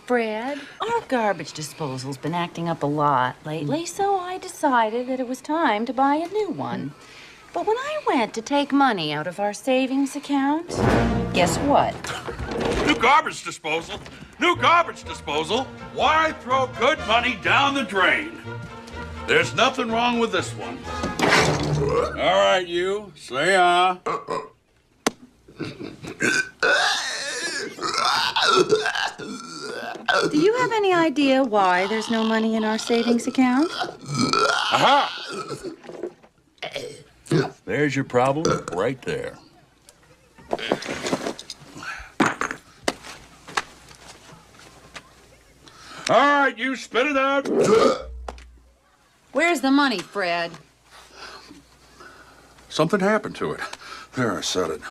Fred. Our garbage disposal's been acting up a lot lately, so I decided that it was time to buy a new one. But when I went to take money out of our savings account, guess what? New garbage disposal? New garbage disposal? Why throw good money down the drain? There's nothing wrong with this one. All right, you, say Do you have any idea why there's no money in our savings account? Aha! There's your problem right there. All right, you spit it out. Where's the money, Fred? Something happened to it. There, I said it.